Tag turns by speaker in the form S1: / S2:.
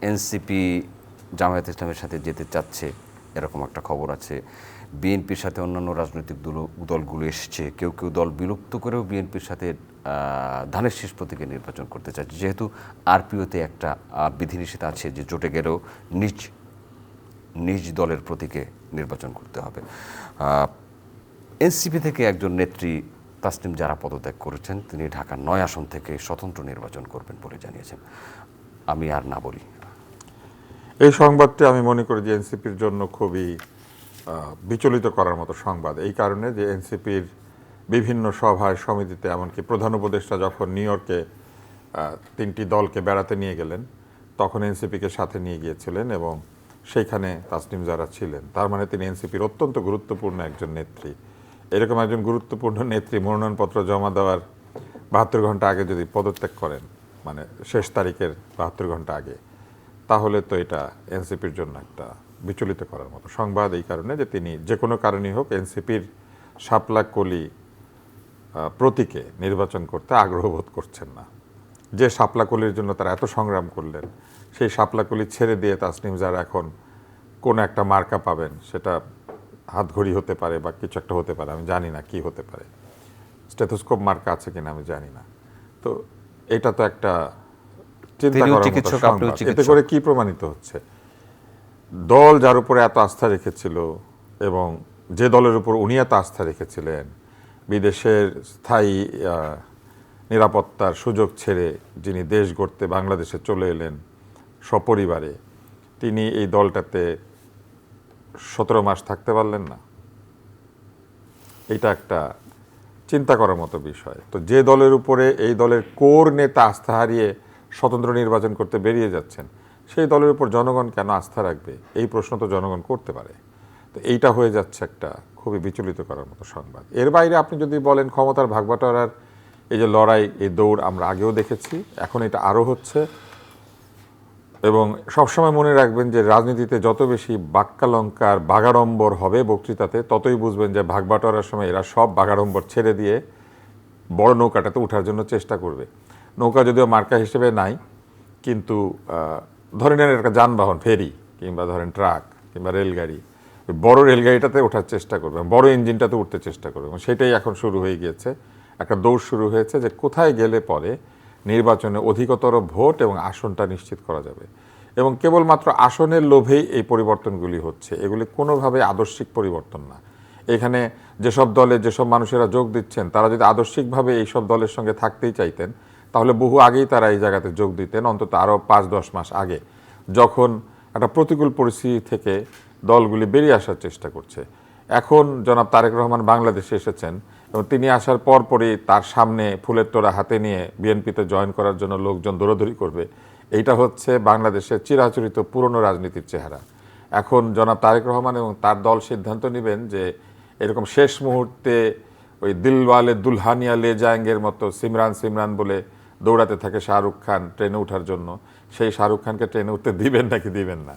S1: NCP Jamaat ইসলামের সাথে যেতে চাচ্ছে এরকম একটা খবর আছে। বিএনপির সাথে অন্যান্য রাজনৈতিক দলগুলো এসছে, কেউ কেউ দল বিলুপ্ত করেও বিএনপির সাথে ধানের শীষ প্রতীকে নির্বাচন করতে চাচ্ছে, যেহেতু আরপিওতে একটা বিধিনিষেধ আছে যে জোটে গেলেও নিজ দলের প্রতীকে নির্বাচন করতে হবে। এনসিপি থেকে একজন নেত্রী তাসনিম যারা পদত্যাগ করেছেন, তিনি ঢাকার 9 আসন থেকে স্বতন্ত্র নির্বাচন করবেন বলে জানিয়েছেন। আমি আর না বলি,
S2: এই সংবাদটি আমি মনে করি যে এনসিপির জন্য খুবই বিচলিত করার মতো সংবাদ। এই কারণে যে এনসিপির বিভিন্ন সভায় সমিতিতে, এমনকি প্রধান উপদেষ্টা যখন নিউ ইয়র্কে 3টি দলকে বেড়াতে নিয়ে গেলেন, তখন এনসিপিকে সাথে নিয়ে গিয়েছিলেন এবং সেইখানে তাসনিম যারা ছিলেন, তার মানে তিনি এনসিপির অত্যন্ত গুরুত্বপূর্ণ একজন নেত্রী। এরকম একজন গুরুত্বপূর্ণ নেত্রী মনোনয়নপত্র জমা দেওয়ার 72 ঘন্টা আগে যদি পদত্যাগ করেন, মানে শেষ তারিখের 72 ঘন্টা আগে, তাহলে তো এটা এনসিপির জন্য একটা বিচলিত করার মতো সংবাদ। এই কারণে যে তিনি যে কোনো কারণেই হোক এনসিপির শাপলা কলি প্রতীকে নির্বাচন করতে আগ্রহ বোধ করছেন না। যে শাপলা কলির জন্য তারা এত সংগ্রাম করলেন, সেই শাপলা কলি ছেড়ে দিয়ে তাসনিম যারা এখন কোন একটা মার্কা পাবেন, সেটা হাতঘড়ি হতে পারে বা কিছু একটা হতে পারে, আমি জানি না কি হতে পারে, স্টেথোস্কোপ মার্কা আছে কিনা আমি জানি না। তো এটা তো একটা চিন্তা করার মতো সংবাদ। এতে করে কি প্রমাণিত হচ্ছে? দল যার উপরে এত আস্থা রেখেছিল এবং যে দলের উপর উনি এত আস্থা রেখেছিলেন, বিদেশের স্থায়ী নিরাপত্তার সুযোগ ছেড়ে যিনি দেশ গড়তে বাংলাদেশে চলে এলেন সপরিবারে, তিনি এই দলটাতে 17 মাস থাকতে পারলেন না। এটা একটা চিন্তা করার মতো বিষয়। তো যে দলের উপরে এই দলের কোর নেতা আস্থা হারিয়ে স্বতন্ত্র নির্বাচন করতে বেরিয়ে যাচ্ছেন, সেই দলের উপর জনগণ কেন আস্থা রাখবে? এই প্রশ্ন তো জনগণ করতে পারে। তো এইটা হয়ে যাচ্ছে একটা খুবই বিচলিত করার মতো সংবাদ। এর বাইরে আপনি যদি বলেন ক্ষমতার ভাগবাটোয়ারার এই যে লড়াই, এই দৌড় আমরা আগেও দেখেছি, এখন এটা আরও হচ্ছে। এবং সবসময় মনে রাখবেন যে রাজনীতিতে যত বেশি বাক্যালঙ্কার বাগাড়ম্বর হবে বক্তৃতাতে, ততই বুঝবেন যে ভাগবাটোয়ারার সময় এরা সব বাগাড়ম্বর ছেড়ে দিয়ে বড় নৌকাটাতে ওঠার জন্য চেষ্টা করবে। নৌকা যদিও মার্কা হিসেবে নাই, কিন্তু ধরে নেন একটা যানবাহন, ফেরি কিংবা ধরেন ট্রাক কিংবা রেলগাড়ি, বড় রেলগাড়িটাতে ওঠার চেষ্টা করবে, বড় ইঞ্জিনটাতে উঠতে চেষ্টা করবে। এবং সেটাই এখন শুরু হয়ে গিয়েছে, একটা দৌড় শুরু হয়েছে যে কোথায় গেলে পরে নির্বাচনে অধিকতর ভোট এবং আসনটা নিশ্চিত করা যাবে। এবং কেবলমাত্র আসনের লোভেই এই পরিবর্তনগুলি হচ্ছে, এগুলি কোনোভাবে আদর্শিক পরিবর্তন না। এখানে যেসব দলে যেসব মানুষেরা যোগ দিচ্ছেন, তারা যদি আদর্শিকভাবে এইসব দলের সঙ্গে থাকতেই চাইতেন, তাহলে বহু আগেই তারা এই জায়গাতে যোগ দিতেন, অন্তত আরও 5-10 মাস আগে, যখন একটা প্রতিকূল পরিস্থিতি থেকে দলগুলি বেরিয়ে আসার চেষ্টা করছে। এখন জনাব তারেক রহমান বাংলাদেশে এসেছেন এবং তিনি আসার পরপরই তার সামনে ফুলের তোড়া হাতে নিয়ে বিএনপিতে জয়েন করার জন্য লোকজন দৌড়াদৌড়ি করবে। এইটা হচ্ছে বাংলাদেশের চিরাচরিত পুরনো রাজনীতির চেহারা। এখন জনাব তারেক রহমান এবং তার দল সিদ্ধান্ত নেবেন যে এরকম শেষ মুহূর্তে ওই দিলওয়ালে দুলহানিয়া লে জায়েঙ্গের মতো সিমরান সিমরান বলে দৌড়াতে থাকে শাহরুখ খান ট্রেনে ওঠার জন্য, সেই শাহরুখ খানকে ট্রেনে উঠতে দিবেন নাকি দিবেন না।